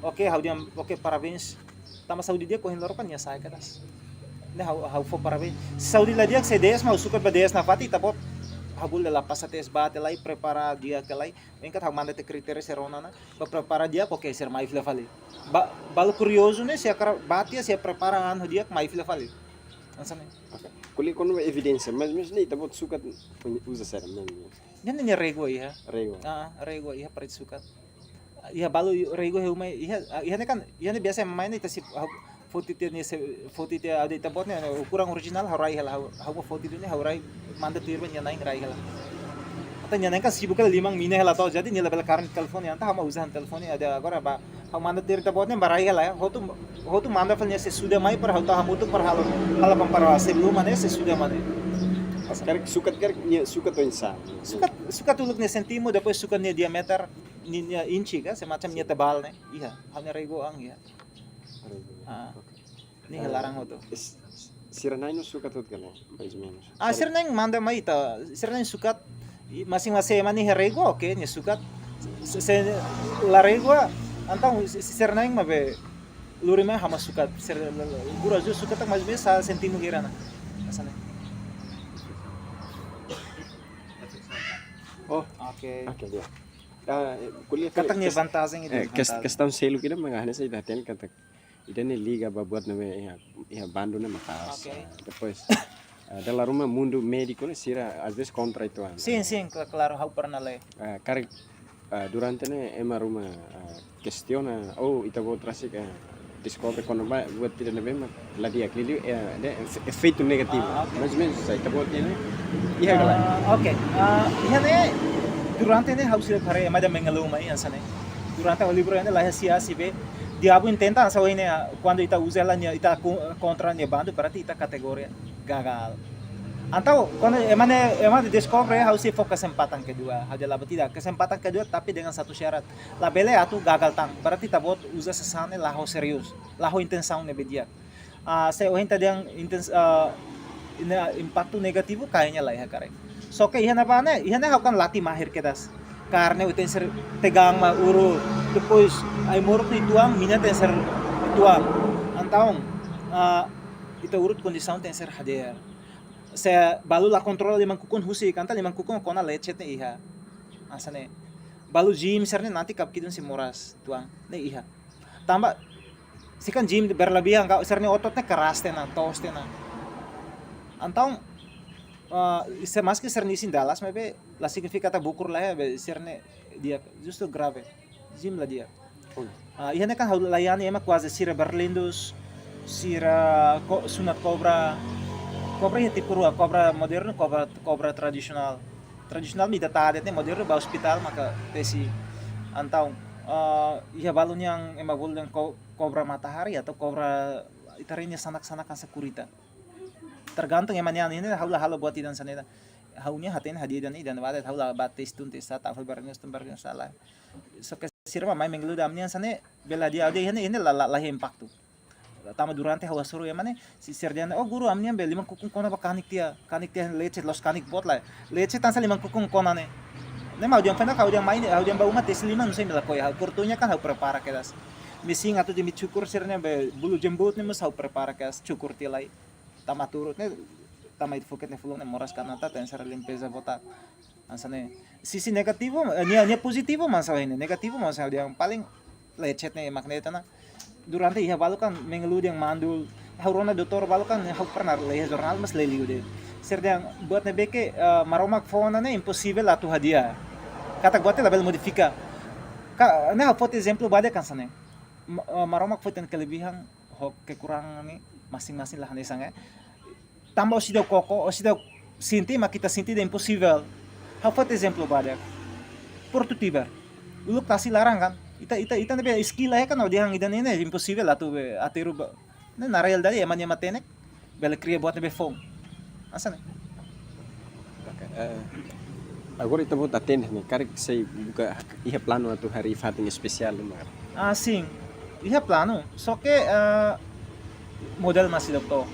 Okay, parabéns. Tama Saudi dia ko hinloropan ya saya katas. Hau fo parabéns. Saudi la dia se 10 mau sukat ba 10 na fati tapot habul la pasates bate lai prepara dia ke lai engkat hau manda te kriteria serona na ba prepara dia porque ser mai fila fali. Balo curioso né se akara batia se prepara an dia mai fila fali. Ansane. Okay. Kuli kono evidência, mas ni tapot sukat usa ser mesmo. Yan ni rego iha. Rego iha parit sukat. Iha balo rego heu mai iha ne kan iha ne biasa main ita si fotite ada tabot ne kurang original haurai hela hau fotite ne haurai manda tirban ya naing rai hela ata nya kan sibuk kala 5 mina hela to jadi ni level current telepon ya anta hama usahan telepon ada agora ba Hau manda diri tabotnya barai lah ya. Hotu manda falnya sesudah mai per hau hamutu per hala pampara sebelum mana sesudah mana. Karik suka to insan. Suka tuluknya sentimo, depois suka nya diameter nya inci kan, semacam nya tebal nih. Iya, hanya rego ang ya. Ini larang hotu. Siranay no suka to kan, mais ou menos. Sirna yang manda mai ta, sirna yang sukat masing-masing mani herego oke nya sukat se larego antang sirna yang mabe lurima hama sukat sir gura jo sukat mas besa sentimo girana. Asana. Oh, Oke. dia. Kuliah Katanya vantagem itu. questão selo kita mengahnya saya daten kata ida ne liga babuat name ya bando na makas. Okay. Depois dalam rumah mundo médico ne sira às vezes contra itu an. Sim, claro, hau pernah le. Karik durante ne ema rumah questiona ita vou trazer descobre quando vai buat tidak nebe la dia aquilo é efeito negativo. Okay. Mais ou menos saya ita buat ini iya galera. Oke. Durante ne hau sila pare emada mengaluma aí ansane. Durante o livro ainda lá sia se vê diabo intenta asa ini quando ita usa ela ita contra ne bando berarti ita kategoria gagal. Atau quando emada descobre hau se foca kesempatan kedua. Hau jala tidak kesempatan kedua tapi dengan satu syarat. La bele atu gagal tang. Berarti ita bot usa sesane laho serius. Laho intensão ne bedia. Saya ohinta yang impacto negativo kayaknya lah ya kare. So ke ihana hau kan latih mahir kedas. Karena uten ser tegang ma uru depois ai morok ni tuang mina ten ser tuang. Antaung ita urut kondisão ten ser hadir. Saya balu la kontrol limang kukun husi kanta limang kukun kona lecet ne iha. Asane. Balu gym serne nanti kapkidun si moras tuang ne iha. Tambah sikan gym berlebihan kau serne ototnya keras tena, tos tena. Antaung mas que ser nisin dalas mas la significa ta bukur lah ya serne dia justo grave gym lah dia ihane kan hau layani ema quase sira berlindus sira sunat cobra ya tipo cobra moderno cobra tradisional mi data ada moderno ba hospital maka tesi antau iya balon yang ema bol yang cobra matahari atau cobra itarinya sanak-sanak kan sekurita tergantung emannya ini halo buat idan sana haunya hatin hadiah dan wadah haulah batis tuntis tak berbarengnya salah so kesirma main mengelu damnya sana bela dia ada ini lah impact tuh tama durante hawa suruh emane si serdiana guru amnya bel limang kukung kona ba kanik dia lecet los kanik bot lah lecet tansa limang kukung kona ne mau yang pernah kau yang main hau yang bau mati seliman saya bilang koi kurtunya kan hau prepara kedas missing atau demi cukur sernya bulu jembut nih mas hau prepara kedas cukur tilai tama turutnya tama itu foket ne fulung ne moras kanata tensar limpeza botak ansane sisi negativo nia positivo mas ini negativo mas yang paling lecet ne magneta na durante iha balu kan mengelu yang mandul haurona doktor balu kan hau pernah lehe jurnal mas leliu de serdang buat ne beke maromak fona ne impossível atu hadiah kata buat label modifika ne hau foto exemplo bade kan sane maromak foto kelebihan kekurangan nih masing-masing lah nesang tambah osidaw koko osidaw sinti makita sinti de impossível hau foto exemplo bade portu tiber uluk tasi larang kan ita nabe skill lah kan odihang idan ini impossível atu ateru na real dali eman matenek bela cria buat nabe fom asa ne agora kita buat atender nih karik saya buka iha plano atu hari fatin spesial lemar sim iha plano só que modal masih doktor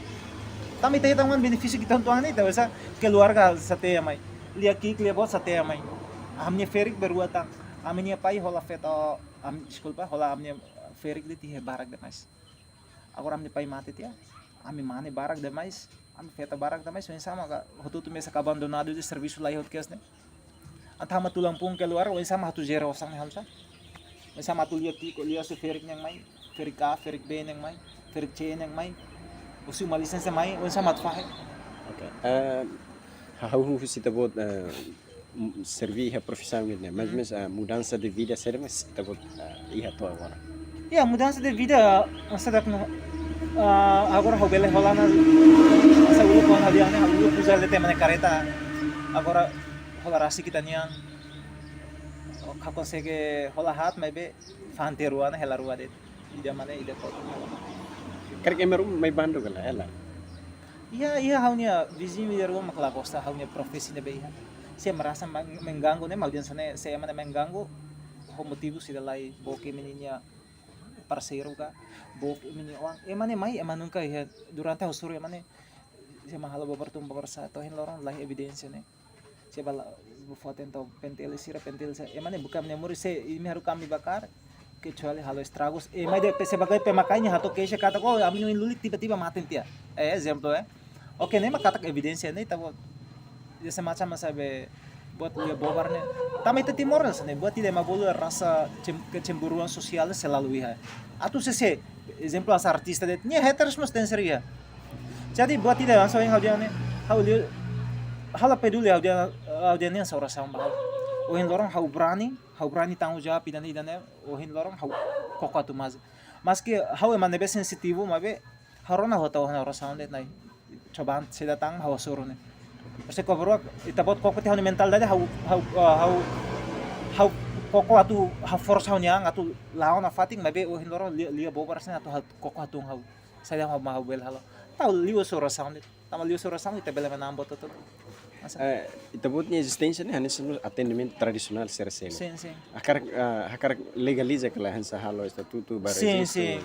tapi tayo tangan benefício kita tuang ni tahu sa keluarga sa teya mai liya bot sa teya mai amnya ferik beruatang amnya pai hola feto desculpa hola amnya ferik de tihe barak demais agora amnya pai mate tia ami mane barak demais ami feta barak demais so sama ka hotu tu mesa abandonado de serviço lá hot kes ne antama tulang pung keluar o sama hatu zero sang hamsa sama tu liya su ferik yang mai ferik A ferik B yang mai ferik C yang mai usi uma licença mai o sama tfahe okay hau kita buat servir a profissão né mas mudança de vida sério mas kita buat iha to agora mudança de vida sadak no agora hau bele holana sa ulu kon hadiane ulu pusar de tema careta agora hola rasi kita niang consegue rolar rato, mas be fanteruan hela rua det. Ida mana ida kok. Karek emerum may bando kala ela. Iya haunya vizinho dia rumah makla costa haunya profesi nebe iya. Saya merasa mengganggu nih maldian sana saya mana mengganggu. O motivo sila lai boke meninya parceiro ka boke meni orang emane mai emanun ka ya durante hosuru emane saya mahalo babartum babarsa to hin lorong lai evidência né. Saya bala foto então pentel sa emane bukan memori se ini haru kami bakar kecuali halo estragos emai de sebagai pemakainya hato keisha kata ko amino lulit tiba-tiba matin tia exemplo oke nih kata evidência nih tabo dia semacam sabe buat dia bobarnya tambah itu timor nih buat tidak mabulu rasa kecemburuan sosial selalu ya atau sese exemplo as artista det nih haters mas tenseria jadi buat tidak langsung yang dia nih hal peduli dia nih seorang sama ohin lorong hau berani tanggung jawab dan ohin lorong hau koko tu mas que hau emang nebe sensitivo mabe harona hota orang sound det nai cobaan saya datang hau suruh nih Perse kobro itabot koko ti hau mental dade hau koko atu hau force hau nyang atu lawan afating mabe ohin lorong lia bobar sene atu koko atu hau saya mau bel halo tahu liu suruh sound det tama liu suruh sound itu bela menambot itu Itabutnya existência né hanis atendimento tradicional sersel. Sim. Akar legaliza kala hansa halo estatuto bara. Sim.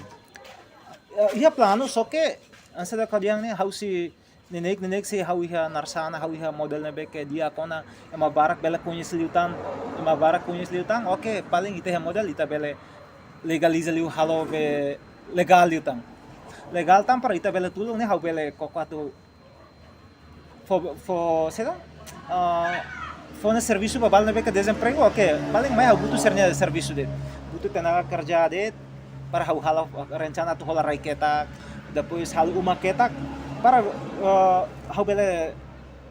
Ia plano só que ansa da kadiang ne how si nenek si how ia narsana how ia model ne beke dia kona ema barak bela conhece liutan oke paling ite model ita bele legaliza liu halo be legal liutan legal tam para ita bele tulung ne how bele kokatu será for na serviço babal na beca desemprego oke paling mai butuh sernya serviço det butuh tenaga kerja det para hal rencana tu hola raiketak depois hal uma ketak para hau bele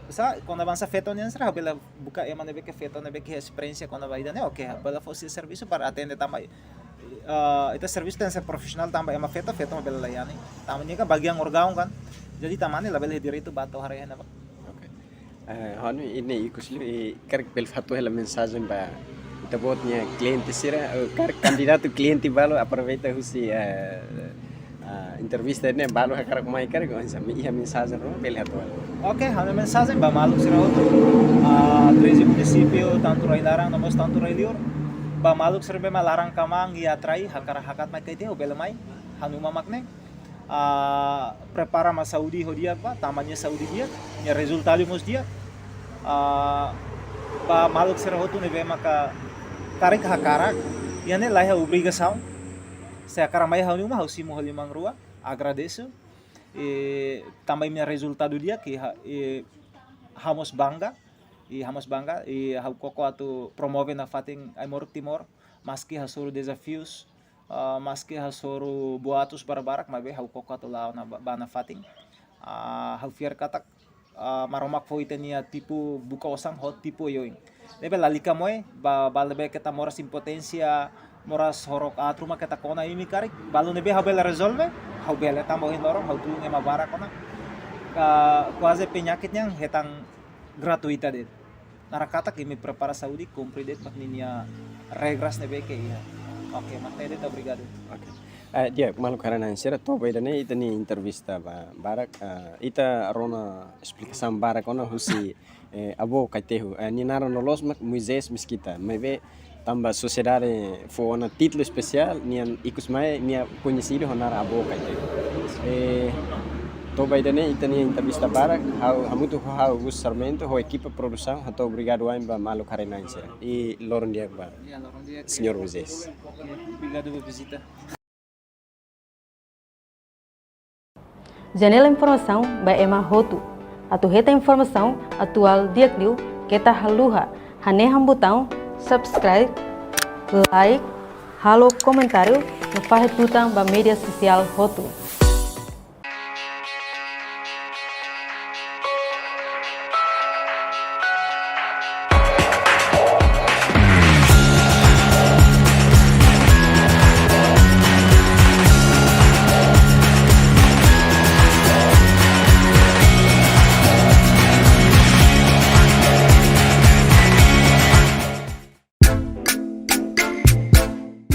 sa quando avança feto nem será bele buka emane beca feto na beca experiência quando vai dane oke bele fosse serviço para atender também itu serviço tem ser profissional também ema feto bele layani tamanya kan bagian organ kan jadi tamane la bele direito bato harayana Hanu ini ikusli karek belfato hela mensagem ba itabotnya cliente sira karek candidato cliente balo aproveita husi entrevista ne balo karek mai karek onsa iya mensagem ro belfato. Oke, hanu mensagem ba malu sira outro 13 município tanto Railarang nomos tanto Railior ba malu sira be malarang kamang ia trai hakara hakat mai kaite bela mai hanu mamakne prepara mas Saudi hodia ba tamannya Saudi dia nya resultado mos dia ba maluk será hotu nebe maka tarik hakara yane laia obrigação se akara mai hauni uma hausi mo limang rua agradeço e também minha resultado dia que hamos bangga e hau koko atu promove na fating Aimor Timor maski hasuru desafios maski hasuru boatos barbarak mabe hau koko atu lao na bana fating hau fiar katak maromak foi tenia tipo buka osang hot tipo yoing lebe lalika moe balebe kita moras impotência moras horok atruma kita kona ini karik balu nebe hau bela resolve hau bela tambohin lorong hau tulung ema bara kona quase penyakitnya hetang gratuita det narakata kimi prepara Saudi cumprir det makninya regras nebe ke iya oke makne det obrigado dia malu karena sira to bai dane ita ni entrevista ba barak ita rona explicação barak ona husi abo kaitehu ni naro no los mak Moisés miskita mebe tamba sociedade fo ona título especial nian ikus mai nia conhecido honar abo kaitehu to bai dane ita ni entrevista barak hamutu hau gus sarmento ho equipa produção hato obrigado aim ba malu karena sira e loron dia ba senhor Moisés obrigado por visita. Janela informação by Emma Hotu. Atu reta informação atual diakliu kita haluha. Haneham botão subscribe, like, halo comentário no fahe tutang ba media sosial Hotu.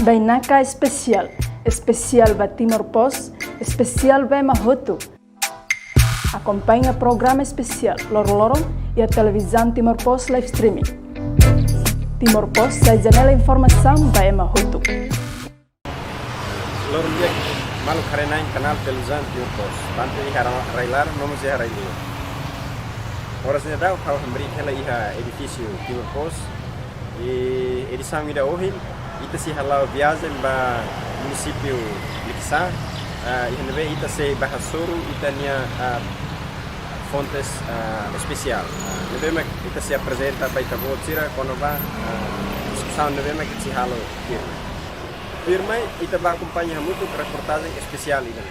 Bainaka especial, especial ba Timor Pos, especial ba Mahotu. Acompanhe o programa especial Loro e a televisão Timor Pos live streaming. Timor Pos, a janela informação ba Mahotu. Loro dia malu karena kanal televisão Timor Pos. Tanto iha railar, nomo se iha railio. Orasnya tahu kalau memberi hela iha edifício Timor Pos e edição ida ohil ita si halau viagem ba município Liksa iha nebe ita se bahasuru itania fontes especial. Nebe mak ita se apresenta ba ita botsira kono ba discussão nebe mak si halo firma ita ba acompanha muito reportagem especial ida.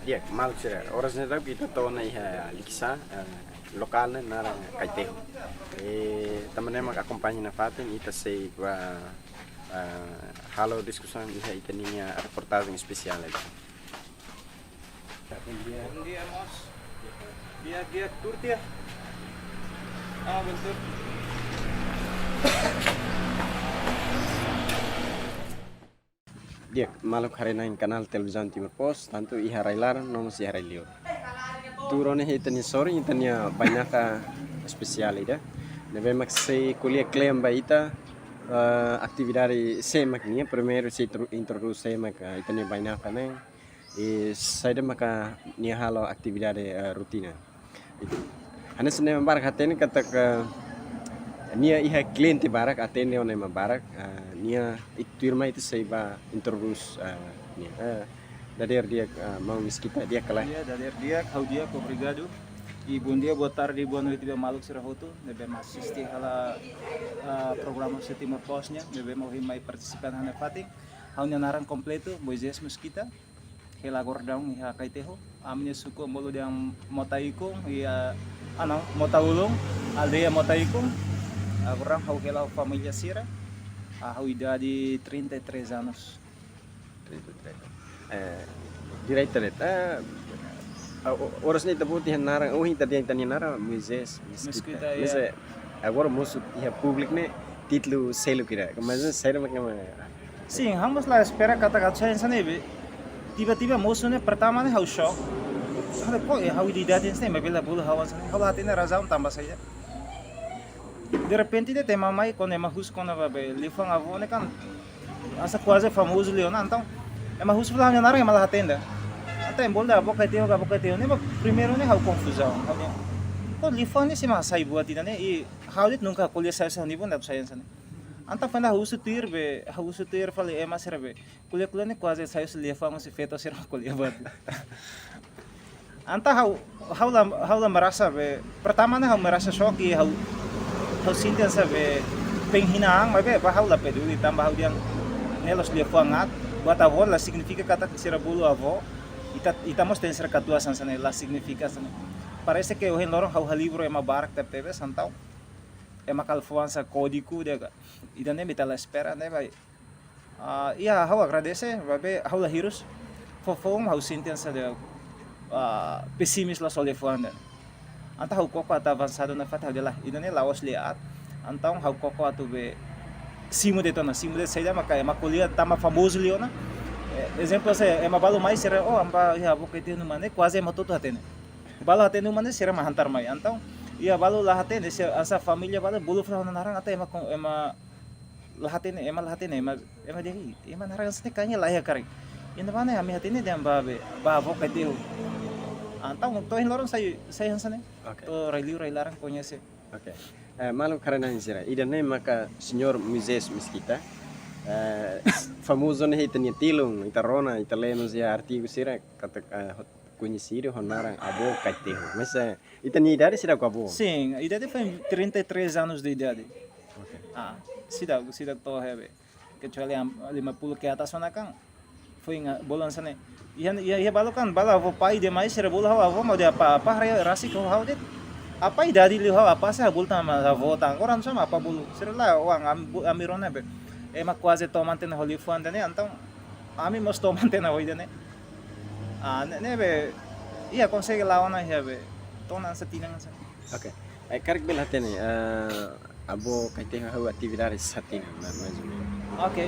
Dia malu sih. Orasnya tahu kita tahu nih Liksa lokalnya nara Kaiteho. Temannya mak acompanha na fatin ita sei gua halo diskusi iha itaninya reportagem especial lagi. Bom dia, Mos. Dia turti ya? Bentuk. Dia malu karena kanal televisão Timor Pos, tanto iha railar nomo si iha railio. Turone itania sore itania banyak especial ida. Neve mak se kuliah klaim ba ita atividade semak nia primeiro se introduz semak itania banyak neng e saida maka nia halo atividade rutina. Ana sene barak hatene kata nia iha cliente barak atende one barak nia iturma itu seiba introduz nia dader dia mau miskita dia kalah Dia dader dia kau dia obrigado e bom dia boa tarde boa noite be maluk sirahoto nebe assistir hala programa Timor Pos nya nebe mau mai participan hana fating haunya narang completo Moisés Mesquita hela gordão iha Kaiteho amnya suku molo yang motaikung ia motaulung aldeia motaikung orang hau hela família Sira hau idade 33 anos. 33. Direita orasnya itu putih narang tadi yang tanya narang Moisés Mesquita ya. Agora moço ia público né título selo kira mas saya mak Sim, vamos lá espera kata-kata yang sana be. Tiba-tiba moço né pertama né hau shock. Hada kok hau idade yang sana bela bulu hawan sana. Hau hati né razão tambah saja. De repente dia tem mamãe quando é mahus quando vai be lifang avô né kan asa quase famoso Leona então é mahus para hanya narang malah atenda. Até embolda boca teu né primeiro né hau confusão. Kok lifang né se masai buat tidak né e hau dit nunca colher sai sa nível da saia sana. Anta fana hausu tuir falei é mas be colher né quase sai se lifang se feito ser colher buat. Anta hau la merasa be pertama né hau merasa shock e hau sinta sabe penghinaan mas be bahau la peduli tambah hau diang nelos lifangat buat avó la significa kata sira bulu avó itamos tem ser katua sansane la significa sana parece que o loro hau livro é uma barca teve santau calfuança código de ida nem bitala espera né vai ia hau agradece vai hau la hirus fofong hau sentença de pessimis la sole fuanda anta hau koko ata avançado na fata dela ida nem laos liat então hau koko atu be simu de saída maka kuliah tama famoso liona exemplo se balo mais será amba ia boquete no mane quase matuto hatene balo hatene no mane será mahantar mai então ia balo lah hatene asa família balo bulu fra narang ata lahatene dei narang se kanya lah ya kare ina mana ami hatene de amba ba boquete então to hin lorong sai hansane to railarang conhece. Okay. Malu karena insira ida nem maka senhor Moisés Mesquita famoso nih itanya tilung itarona italenos ya artigo sira kata conhecido honarang abo kaiteho mas itanya idade sira com abo. Sim, a idade foi 33 anos de idade. Okay. Sida to hebe kecuali 50 ke atas mana kan foi bolan sana ia balokan bala avo pai demais sira bola avo mau dia apa rasi ko hau det apa idade liu apa sa bulta ma avota orang sama apa bulu sirla uang amirona be quase tomante na holi fuanda né então ami mos tomante na hoida né né be ia consegue lá ona hebe tona sa tinang sa. Okay. Karik bel hatene abo kaite hau atividades satina mais ou menos. Okay,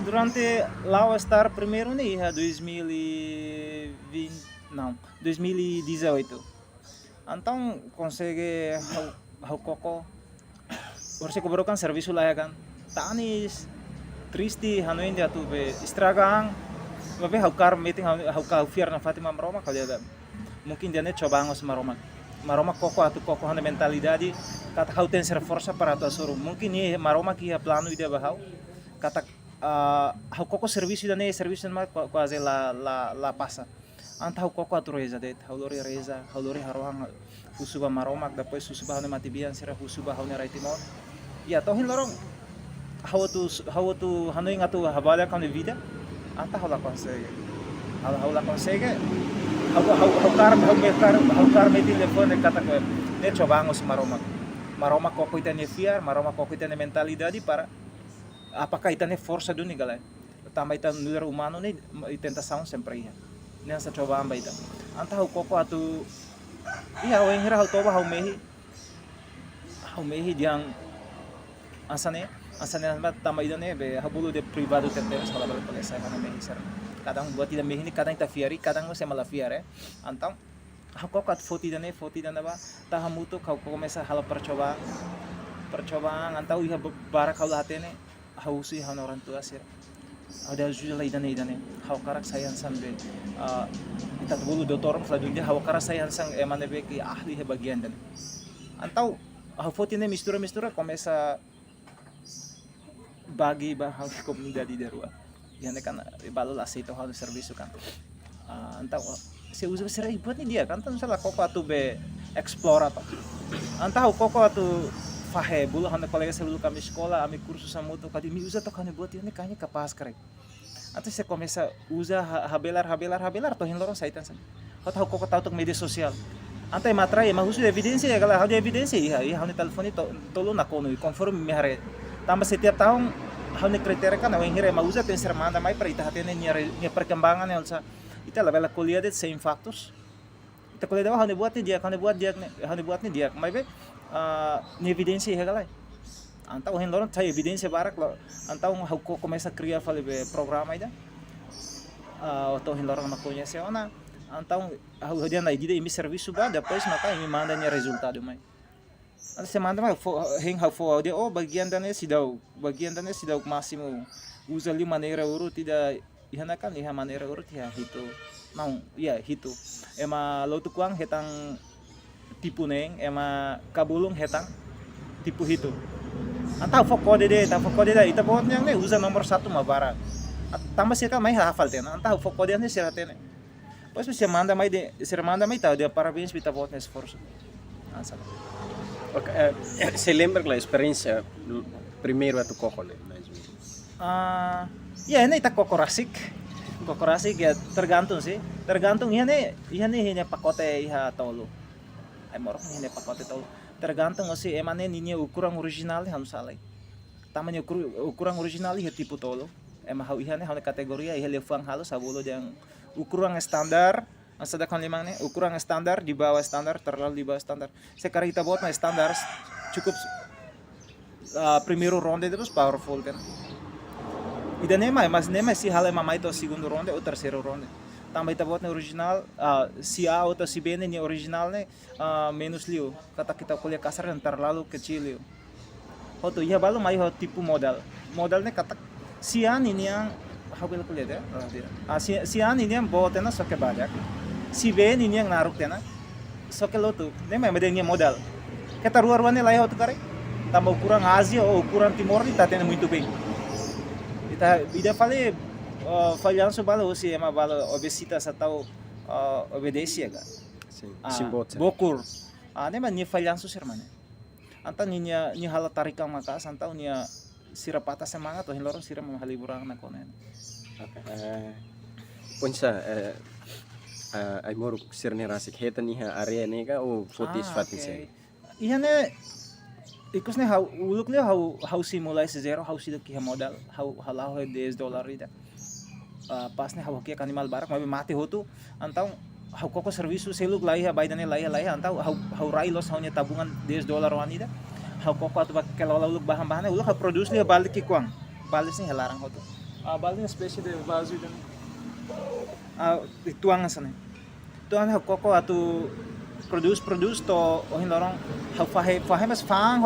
durante lá estar primeiro né 2018 então consegue hau koko orse cobrokan serviço lá kan tanis triste hanoin dia tu be estragang be hau kar meeting hau fiar na Fatima Maroma kalau dia mungkin dia ne coba ngos Maroma koko hana mentalidade kata hau tem ser força para tu soro mungkin ni Maroma ki plano dia bahau kata hau koko serviço dia ne serviço ma quase la passa anta hau koko atu reza det hau lori harohang husuba Maromak depois husuba hau matibian sira husuba hau ne timor ya tohin lorong hau tu hanoi ngatu habala kan de vida anta hau la consegue hau kar me telefone kata ko ne cobangos Maromak koko itane fiar Maromak koko itane mentalidade para apakah itane força do galera tambah itan nuler humano ne tentação sempre ia nessa coba amba ita anta hau koko atu iya hau engira hau toba hau mehi diang asane mas tambah idane be hau bulu de privado terteros kalau balik oleh saya kana mehi ser kadang buat tidak mehi ni kadang ita fiari kadang saya malah fiare antang hau koko at foti dane ba tahamuto hau koko mesa hal percobaan antau iya barak hau latene hau si hau orang tua sir ada juga idane hau karak sayan sambe itat bulu dotor selanjutnya hau karak sayan sang emane beki ahli he bagian dan antau hau fotine mistura começa bagi hau comunidade de rua yang kan balo aceita hau serviço kan antau se usa serai buat ni dia kan tanto salah koko atu be explore apa antau koko atu fahe bulu hana kolega selalu kami sekolah kami kursus samuto kadi mi usa to kane buat ini kayaknya kapas karek atau saya começa usa habelar to hin lorong saitan san hau koko tau tok media sosial antai matrai mahusu evidência ya kalau hau evidência iya hau ni telefoni tolo na kono conforme me hare tambah setiap tahun hau ni kriteria kan aweng hire mausa tem ser manda mai para ita hatene ni perkembangan ya ulsa ita la bela kuliah de same factors ita kuliah hau ni buat ni dia mai be ni evidência ya galai antau hen lorong tai evidência barak lo antau hau ko começa a criar fale be programa ida to hen lorong na conhece ona antau hau dia na ida imi serviço ba depois maka imi manda ni resultado mai anta se manda mai hen hau fo dia bagian dane sidau máximo usa ali maneira urut tidak ihanakan liha maneira urut ya hito não hito ema lotu kuang hetang tipu neng ema kabulung hetang tipu hito anta fokode de ita bot yang ne usa nomor 1 mabara tambah sih kan mai hafal tena anta fokode ne sira tena pois você manda mai tá de parabéns pita bot ne esforço ansala. Okay, se lembra a experiência primeiro atu koko le ya ini ita koko rasik ya tergantung iha ne pakote iha tolo ai morok ini pakote tolo tergantung se emane ninya ukuran original hanu salai. Tamannya ukuran original ia tipo tolo. Ema hau ihane hau kategoria ia lefang halus sabulo yang ukuran standar. Sedangkan limang nih ukuran standar di bawah standar terlalu di bawah standar. Sekarang kita buat standar cukup primeiro ronde terus powerful kan. Ida nema si hal ema itu segundo ronde ou terceiro ronde. Tambah kita buat original si A atau si B ini original nih minus liu. Kata kita kuliah kasar yang terlalu kecil liu. Hoto iya balu mai tipu modal. Modalnya kata si A ini yang hawil kuliah deh. Si A ini yang bawa tena soke banyak. Si B ini yang naruh tena soke lotu. Nema medenya modal. Kita ruar-ruarnya lain hoto kare. Tambah ukuran Asia ou ukuran Timor ini tá tendo muito bem. Ida falei falhanço balo se ema balo obesitas atau obedência ga. Sim, simbot. Bokur. Nema ni falhanço sermane. Anta ni hala tarikang maka santau ni sirapata semangat atau lorong sira mahaliburang na konen. Punsa ai moro sirne rasik heta ni area ni ka o footage fatin se. Ihane ikus ne uluk le how simulai se zero how sido ki modal how halau $10 ida. Pas ne how ki animal barak mabe mati hotu antau how koko servisu seluk lai ha baidane lai antau how railos how nya tabungan $10 wanida. How koko atu bak kelala uluk bahan-bahannya uluk how produce le balik ki kuang. Balis ni helarang hotu. Balik ni spesial de vazu dan tuangan sana. Tuangan how koko atu produce to ohin lorong how fahe mas fang